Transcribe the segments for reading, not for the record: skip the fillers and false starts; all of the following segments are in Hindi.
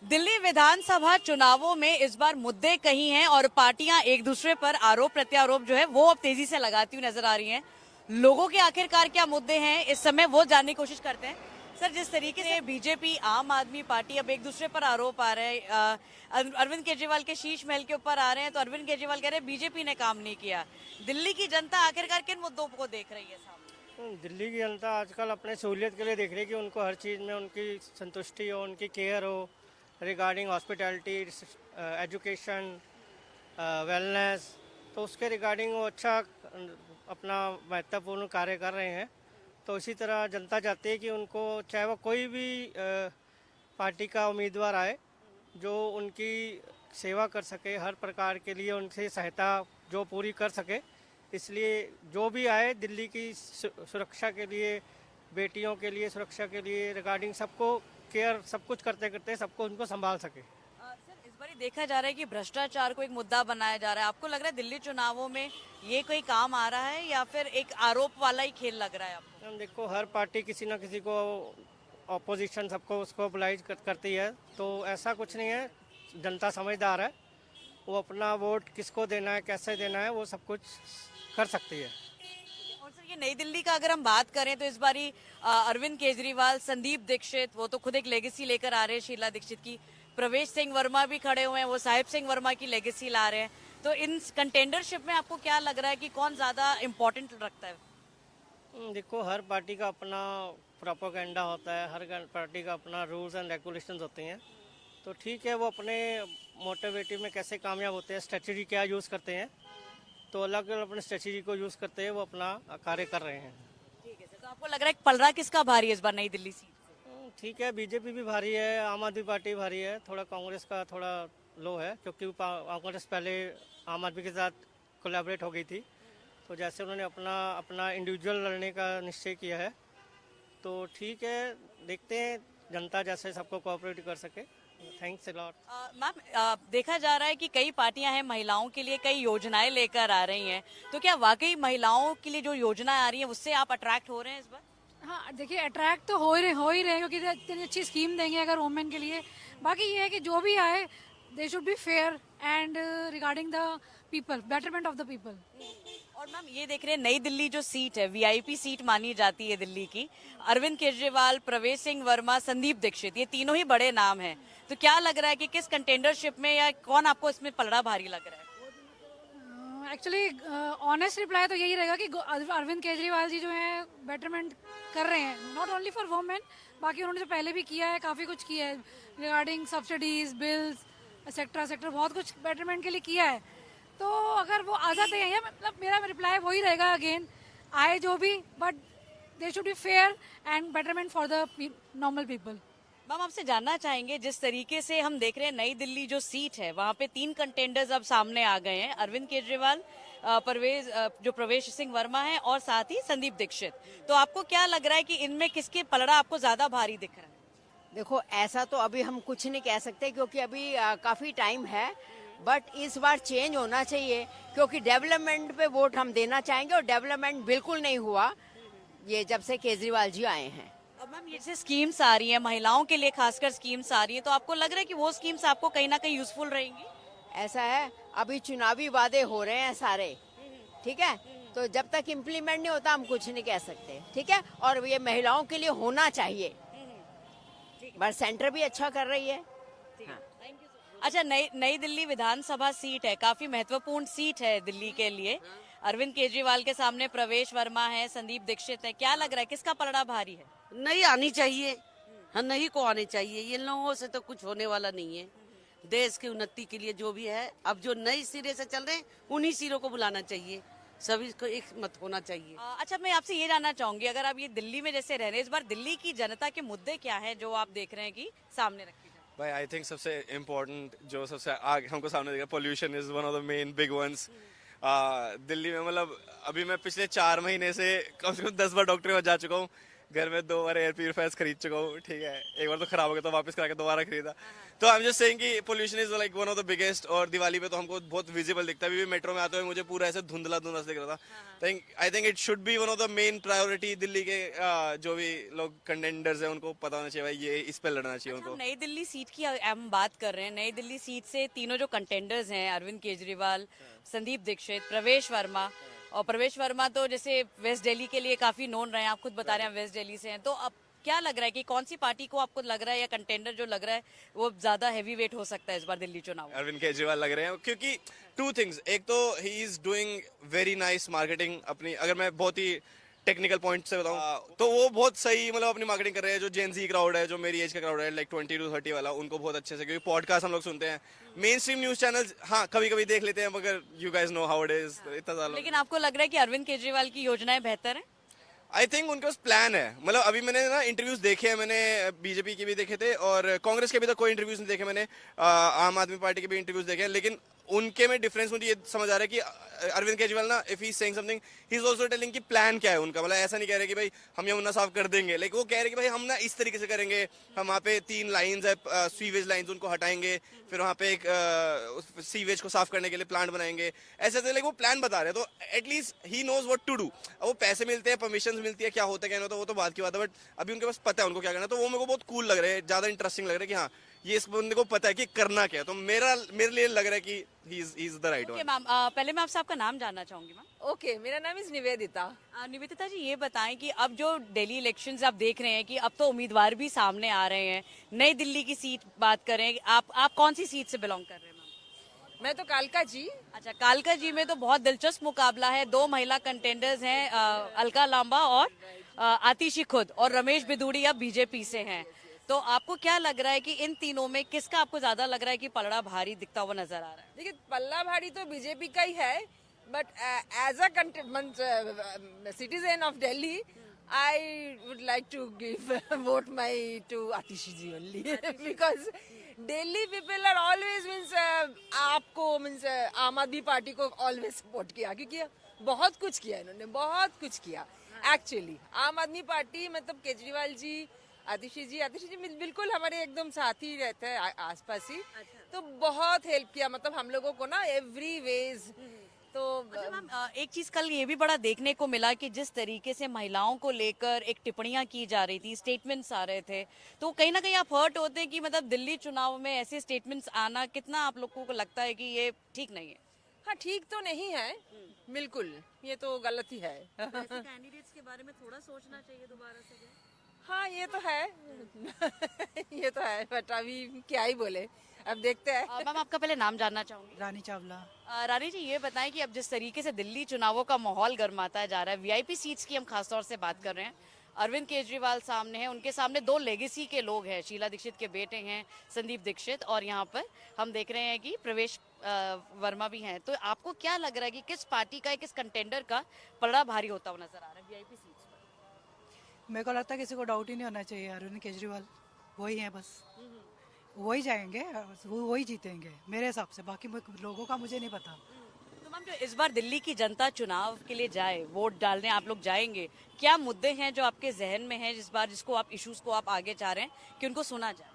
दिल्ली विधानसभा चुनावों में इस बार मुद्दे कहीं हैं और पार्टियां एक दूसरे पर आरोप प्रत्यारोप जो है वो अब तेजी से लगाती हुई नजर आ रही हैं। लोगों के आखिरकार क्या मुद्दे हैं इस समय वो जानने की कोशिश करते हैं। सर, जिस तरीके से बीजेपी आम आदमी पार्टी अब एक दूसरे पर आरोप आ रहे हैं, अरविंद केजरीवाल के शीश महल के ऊपर आ रहे हैं, तो अरविंद केजरीवाल कह रहे हैं बीजेपी ने काम नहीं किया। दिल्ली की जनता आखिरकार किन मुद्दों को देख रही है सामने? दिल्ली की जनता आजकल अपने सहूलियत के लिए देख रही है कि उनको हर चीज़ में उनकी संतुष्टि हो, उनकी केयर हो, रिगार्डिंग हॉस्पिटैलिटी, एजुकेशन, वेलनेस। तो उसके रिगार्डिंग वो अच्छा अपना महत्वपूर्ण कार्य कर रहे हैं। तो इसी तरह जनता चाहती है कि उनको, चाहे वो कोई भी पार्टी का उम्मीदवार आए, जो उनकी सेवा कर सके, हर प्रकार के लिए उनसे सहायता जो पूरी कर सके। इसलिए जो भी आए दिल्ली की सुरक्षा के लिए, बेटियों के लिए सुरक्षा के लिए रिगार्डिंग सबको केयर, सब कुछ करते करते सबको उनको संभाल सके। सर, इस बार देखा जा रहा है कि भ्रष्टाचार को एक मुद्दा बनाया जा रहा है। आपको लग रहा है दिल्ली चुनावों में ये कोई काम आ रहा है या फिर एक आरोप वाला ही खेल लग रहा है आपको? हम देखो, हर पार्टी किसी ना किसी को, ऑपोजिशन सबको उसको oblige करती है। तो ऐसा कुछ नहीं है, जनता समझदार है, वो अपना वोट किसको देना है, कैसे देना है, वो सब कुछ कर सकती है। और सर, ये नई दिल्ली का अगर हम बात करें तो इस बारी अरविंद केजरीवाल, संदीप दीक्षित, वो तो खुद एक लेगेसी लेकर आ रहे हैं शीला दीक्षित की, प्रवेश सिंह वर्मा भी खड़े हुए हैं, वो साहिब सिंह वर्मा की लेगेसी ला रहे हैं। तो इन कंटेंडरशिप में आपको क्या लग रहा है कि कौन ज्यादा इम्पोर्टेंट रखता है? देखो, हर पार्टी का अपना प्रोपोगेंडा होता है, हर पार्टी का अपना रूल्स एंड रेगुलेशंस होते हैं। तो ठीक है, वो अपने मोटिवेटिव में कैसे कामयाब होते हैं, स्ट्रेटजी क्या यूज़ करते हैं, तो अलग अलग अपने स्ट्रेटजी को यूज़ करते हैं वो अपना कार्य कर रहे हैं। ठीक है सर, तो आपको लग रहा है कि पलड़ा किसका भारी है इस बार नई दिल्ली सीट से? ठीक है, बीजेपी भी भारी है, आम आदमी पार्टी भारी है, थोड़ा कांग्रेस का थोड़ा लो है, क्योंकि कांग्रेस पहले आम आदमी के साथ कोलैबोरेट हो गई थी। तो जैसे उन्होंने अपना अपना इंडिविजुअल लड़ने का निश्चय किया है, तो ठीक है, देखते हैं जनता जैसे सबको कोऑपरेट कर सके। Thanks a lot. मैम, देखा जा रहा है कि कई पार्टियां हैं महिलाओं के लिए कई योजनाएं लेकर आ रही हैं, तो क्या वाकई महिलाओं के लिए जो योजनाएं आ रही हैं उससे आप अट्रैक्ट हो रहे हैं इस बार? हाँ, देखिए अट्रैक्ट तो हो ही रहे क्योंकि इतनी अच्छी स्कीम देंगे अगर वुमेन के लिए। बाकी ये है कि जो भी आए they should be fair and regarding the people, betterment of the people. और मैम, ये देख रहे हैं नई दिल्ली जो सीट है वीआईपी सीट मानी जाती है दिल्ली की, अरविंद केजरीवाल, प्रवेश सिंह वर्मा, संदीप दीक्षित, ये तीनों ही बड़े नाम हैं। तो क्या लग रहा है कि किस कंटेंडरशिप में या कौन आपको इसमें पलड़ा भारी लग रहा है? एक्चुअली ऑनेस्ट रिप्लाई तो यही रहेगा कि अरविंद केजरीवाल जी जो है बेटरमेंट कर रहे हैं, नॉट ओनली फॉर वुमेन, बाकी उन्होंने जो पहले भी किया है, काफ़ी कुछ किया है regarding subsidies, bills, etcetera etcetera, बहुत कुछ बेटरमेंट के लिए किया है। तो अगर वो आ जाते हैं, मतलब मेरा रिप्लाई वही रहेगा अगेन, आए जो भी, but they should be fair and betterment for the normal people. Ma'am, आपसे जानना चाहेंगे, जिस तरीके से हम देख रहे हैं नई दिल्ली जो सीट है वहाँ पे 3 कंटेंडर्स अब सामने आ गए हैं, अरविंद केजरीवाल, जो प्रवेश सिंह वर्मा है और साथ ही संदीप दीक्षित। तो आपको क्या लग रहा है कि इनमें किसके पलड़ा आपको ज्यादा भारी दिख रहा है? देखो, ऐसा तो अभी हम कुछ नहीं कह सकते क्योंकि अभी काफ़ी टाइम है, बट इस बार चेंज होना चाहिए क्योंकि डेवलपमेंट पे वोट हम देना चाहेंगे और डेवलपमेंट बिल्कुल नहीं हुआ ये जब से केजरीवाल जी आए हैं। अब मैम, ये जैसे स्कीम्स आ रही हैं महिलाओं के लिए, खासकर स्कीम्स आ रही है, तो आपको लग रहा है कि वो स्कीम्स आपको कहीं ना कहीं यूजफुल रहेंगी? ऐसा है, अभी चुनावी वादे हो रहे हैं सारे, ठीक है, तो जब तक इम्प्लीमेंट नहीं होता हम कुछ नहीं कह सकते, ठीक है, और ये महिलाओं के लिए होना चाहिए, बट सेंटर भी अच्छा कर रही है। हाँ। अच्छा, नई दिल्ली विधानसभा सीट है, काफी महत्वपूर्ण सीट है दिल्ली के लिए। अरविंद केजरीवाल के सामने प्रवेश वर्मा है, संदीप दीक्षित है, क्या लग रहा है किसका पलड़ा भारी है? नहीं आनी चाहिए, हाँ, नहीं को आने चाहिए, इन लोगों से तो कुछ होने वाला नहीं है। देश की उन्नति के लिए जो भी है, अब जो नई सिरे से चल रहे हैं उन्हीं सिरों को बुलाना चाहिए, सभी को एक मत होना चाहिए। अच्छा, मैं आपसे ये जानना चाहूंगी, अगर आप ये दिल्ली में जैसे रह रहे हैं, इस बार दिल्ली की जनता के मुद्दे क्या है जो आप देख रहे हैं कि सामने रखे जाए? भाई, आई थिंक सबसे इम्पोर्टेंट जो सबसे आगे हमको सामने दिखा, pollution is one of the main big ones. Delhi में मतलब अभी मैं पिछले 4 महीने से कम 10 बार डॉक्टर के पास जा चुका हूँ। घर में 2 बार एयर प्यूरिफायर्स खरीद चुका हूँ, ठीक है, एक बार तो खराब हो गया तो वापस करा के दोबारा खरीदा। तो आई एम जस्ट सेइंग कि pollution is like one of the biggest, और दिवाली पे तो हमको बहुत विजिबल दिखता है। अभी भी मेट्रो में आते हुए मुझे पूरा ऐसे धुंधला धुंधला दिख रहा था। I think it should be one of the main priority. Delhi के जो भी लोग कंटेंडर्स हैं उनको पता होना चाहिए भाई ये इस पे लड़ना चाहिए अच्छा, उनको। हम नई दिल्ली सीट की हम बात कर रहे हैं। नई दिल्ली सीट से तीनों जो कंटेंडर्स हैं, अरविंद केजरीवाल, संदीप दीक्षित, प्रवेश वर्मा। और प्रवेश वर्मा तो जैसे वेस्ट दिल्ली के लिए काफी नोन रहे हैं, आप खुद बता रहे हैं वेस्ट दिल्ली से हैं। तो अब क्या लग रहा है कि कौन सी पार्टी को आपको लग रहा है, या कंटेंडर जो लग रहा है वो ज्यादा हैवी वेट हो सकता है इस बार दिल्ली चुनाव में? अरविंद केजरीवाल लग रहे हैं, क्योंकि 2 थिंग्स। एक तो he is doing very nice marketing अपनी, अगर मैं बहुत ही टेक्निकल पॉइंट से बताऊं तो वो बहुत सही मतलब अपनी मार्केटिंग कर रहे हैं। जो जेनजी क्राउड है, जो मेरी एज का क्राउड है, लाइक 20 to 30 वाला, उनको बहुत अच्छे से, क्योंकि पॉडकास्ट हम लोग सुनते हैं। मेन स्ट्रीम न्यूज चैनल्स हाँ कभी कभी देख लेते हैं, मगर you guys know how it is, इतना ज्यादा। लेकिन आपको लग रहा है कि अरविंद केजरीवाल की योजनाएं बेहतर है? आई थिंक उनके पास प्लान है। मतलब अभी मैंने ना इंटरव्यूज देखे हैं, मैंने बीजेपी के भी देखे थे और कांग्रेस के भी तो कोई इंटरव्यूज नहीं देखे मैंने, आम आदमी पार्टी के भी इंटरव्यूज देखे हैं, लेकिन उनके में डिफरेंस मुझे ये समझ आ रहा है कि अरविंद केजरीवाल ना, if he is saying something, he is also telling कि प्लान क्या है उनका। मतलब ऐसा नहीं कह रहे कि भाई हम यमुना साफ कर देंगे, लाइक वो कह रहे कि भाई हम ना इस तरीके से करेंगे, हम वहाँ पे 3 लाइंस है, सीवेज लाइंस, उनको हटाएंगे, फिर वहाँ पे एक सीवेज को साफ करने के लिए प्लांट बनाएंगे, ऐसे ऐसे लाइक वो प्लान बता रहे हैं। तो at least he knows what to do. अब वो पैसे मिलते हैं, परमिशन मिलती है, क्या होता है क्या नहीं होता वो तो बात की बात है, बट अभी उनके पास पता है उनको क्या करना है। तो वो मेरे को बहुत कूल लग रहा है, ज्यादा इंटरेस्टिंग लग रहा है कि हाँ ये इस बंदे को पता है कि करना क्या है। तो मेरे लिए लग रहा है कि he is the right okay one. Ma'am, पहले मैं आपसे आपका नाम जानना चाहूंगी मैम। ओके, मेरा नाम इज निवेदिता। निवेदिता जी, ये बताएं कि अब जो दिल्ली इलेक्शंस आप देख रहे हैं कि अब तो उम्मीदवार भी सामने आ रहे हैं। नई दिल्ली की सीट बात करें, आप कौन सी सीट से बिलोंग कर रहे हैं मैम? मैं तो कालका जी। अच्छा, कालका जी में तो बहुत दिलचस्प मुकाबला है। 2 महिला कंटेंडर्स हैं, अलका लांबा और आतिशी खुद, और रमेश बिदूड़ी अब बीजेपी से हैं। तो आपको क्या लग रहा है कि इन तीनों में किसका आपको ज्यादा लग रहा है कि पलड़ा भारी दिखता हुआ नजर आ रहा है? देखिए, पल्ला भारी तो बीजेपी का ही है, but as a citizen of Delhi I would like to give vote my to Atishi ji only, because Delhi people are always means आपको मीन्स आम आदमी पार्टी को ऑलवेज सपोर्ट किया, क्योंकि बहुत कुछ किया इन्होंने, बहुत कुछ किया एक्चुअली। आम आदमी पार्टी मतलब केजरीवाल जी, आतिशी जी बिल्कुल हमारे एकदम साथ ही रहते हैं आसपास ही। तो बहुत हेल्प किया मतलब हम लोगों को ना एवरी वेज। तो अच्छा मैम, एक चीज कल ये भी बड़ा देखने को मिला कि जिस तरीके से महिलाओं को लेकर एक टिप्पणियां की जा रही थी, स्टेटमेंट्स आ रहे थे, तो कहीं ना कहीं आप हर्ट होते हैं कि मतलब दिल्ली चुनाव में ऐसे स्टेटमेंट्स आना कितना आप लोगों को लगता है कि ये ठीक नहीं है? हाँ, ठीक तो नहीं है, बिल्कुल ये तो गलत ही है। कैंडिडेट्स के बारे में थोड़ा सोचना चाहिए दोबारा से। हाँ, ये तो है ये तो है, बट अभी क्या ही बोले, अब देखते हैं। मैम, आपका पहले नाम जानना चाहूंगी। रानी चावला। रानी जी, ये बताएं कि अब जिस तरीके से दिल्ली चुनावों का माहौल गर्माता जा रहा है, वीआईपी सीट्स की हम खासतौर से बात कर रहे हैं, अरविंद केजरीवाल सामने हैं, उनके सामने 2 लेगेसी के लोग हैं, शीला दीक्षित के बेटे हैं संदीप दीक्षित, और यहाँ पर हम देख रहे हैं कि प्रवेश वर्मा भी हैं। तो आपको क्या लग रहा है कि किस पार्टी का, किस कंटेंडर का पलड़ा भारी होता हुआ नजर आ रहा है वीआईपी सीट्स पर? मेरे को लगता है किसी को डाउट ही नहीं होना चाहिए, अरविंद केजरीवाल वही है, बस वही जाएंगे, वही जीतेंगे मेरे हिसाब से, बाकी लोगों का मुझे नहीं पता। तो मैम, जो इस बार दिल्ली की जनता चुनाव के लिए जाए, वोट डालने आप लोग जाएंगे, क्या मुद्दे हैं जो आपके जहन में हैं इस बार, जिसको आप इश्यूज को आप आगे चाह रहे हैं कि उनको सुना जाए?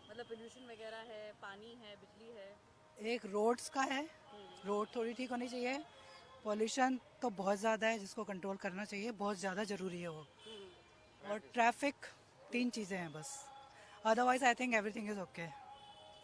मतलब पोल्यूशन वगैरह है, पानी है, बिजली है। एक रोड्स का है, रोड थोड़ी ठीक होनी चाहिए। पॉल्यूशन तो बहुत ज़्यादा है, जिसको कंट्रोल करना चाहिए, बहुत ज़्यादा ज़रूरी है वो। और ट्रैफिक, 3 चीज़ें हैं बस, otherwise I think everything is okay.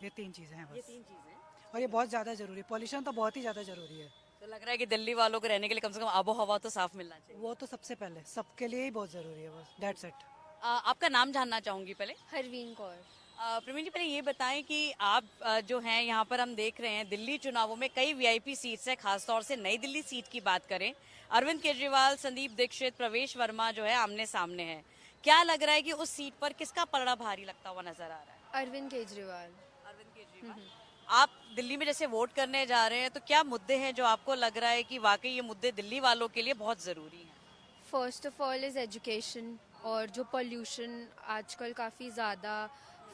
ये 3 चीज़ें हैं ये बस, 3 चीजें। और ये बहुत ज़्यादा ज़रूरी है। पॉल्यूशन तो बहुत ही ज़्यादा ज़रूरी है, तो लग रहा है कि दिल्ली वालों को रहने के लिए कम से कम आबो हवा तो साफ मिलना चाहिए। वो तो सबसे पहले सबके लिए ही बहुत ज़रूरी है, बस दैट्स इट। आपका नाम जानना चाहूंगी पहले। हरवीन कौर। प्रवीण जी, पहले ये बताएं कि आप जो हैं यहाँ पर हम देख रहे हैं दिल्ली चुनावों में कई वीआईपी सीट्स है, खासतौर से नई दिल्ली सीट की बात करें, अरविंद केजरीवाल, संदीप दीक्षित, प्रवेश वर्मा जो है आमने सामने है। क्या लग रहा है कि उस सीट पर किसका पलड़ा भारी लगता हुआ नजर आ रहा है? अरविंद केजरीवाल। अरविंद केजरीवाल। आप दिल्ली में जैसे वोट करने जा रहे हैं, तो क्या मुद्दे हैं जो आपको लग रहा है कि वाकई ये मुद्दे दिल्ली वालों के लिए बहुत जरूरी हैं? First of all is education, और जो पोल्यूशन आजकल काफ़ी ज़्यादा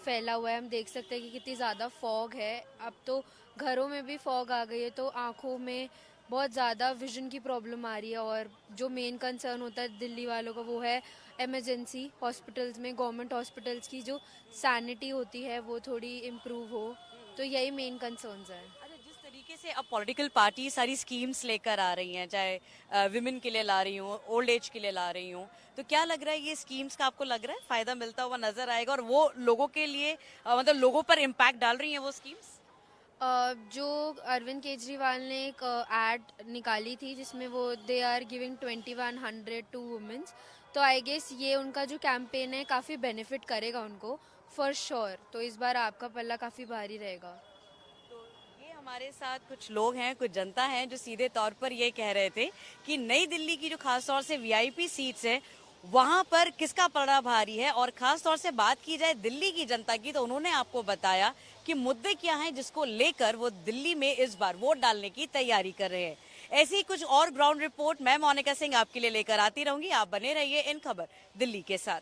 फैला हुआ है, हम देख सकते हैं कि कितनी ज़्यादा फॉग है। अब तो घरों में भी फॉग आ गई है, तो आँखों में बहुत ज़्यादा विजन की प्रॉब्लम आ रही है, और जो मेन कंसर्न होता है दिल्ली वालों का वो है इमरजेंसी हॉस्पिटल्स में, गवर्नमेंट हॉस्पिटल्स की जो सैनिटी होती है वो थोड़ी इम्प्रूव हो, तो यही मेन कंसर्न्स हैं। अच्छा, जिस तरीके से अब पॉलिटिकल पार्टी सारी स्कीम्स लेकर आ रही हैं, चाहे विमेन के लिए ला रही हूँ, ओल्ड एज के लिए ला रही हूँ, तो क्या लग रहा है ये स्कीम्स का आपको लग रहा है फायदा मिलता हुआ नजर आएगा और वो लोगों के लिए मतलब लोगों पर इम्पैक्ट डाल रही हैं वो स्कीम्स? जो अरविंद केजरीवाल ने एक एड निकाली थी जिसमें वो they are giving 2100 to womens, तो आई गेस ये उनका जो कैंपेन है काफ़ी बेनिफिट करेगा उनको फॉर श्योर। तो इस बार आपका पल्ला काफ़ी भारी रहेगा। तो ये हमारे साथ कुछ लोग हैं, कुछ जनता है जो सीधे तौर पर ये कह रहे थे कि नई दिल्ली की जो खास तौर से वीआईपी सीट्स है वहां पर किसका पलड़ा भारी है। और खास तौर से बात की जाए दिल्ली की जनता की तो उन्होंने आपको बताया कि मुद्दे क्या हैं जिसको लेकर वो दिल्ली में इस बार वोट डालने की तैयारी कर रहे हैं। ऐसी ही कुछ और ग्राउंड रिपोर्ट मैं मोनिका सिंह आपके लिए लेकर आती रहूंगी। आप बने रहिए इन खबर दिल्ली के साथ।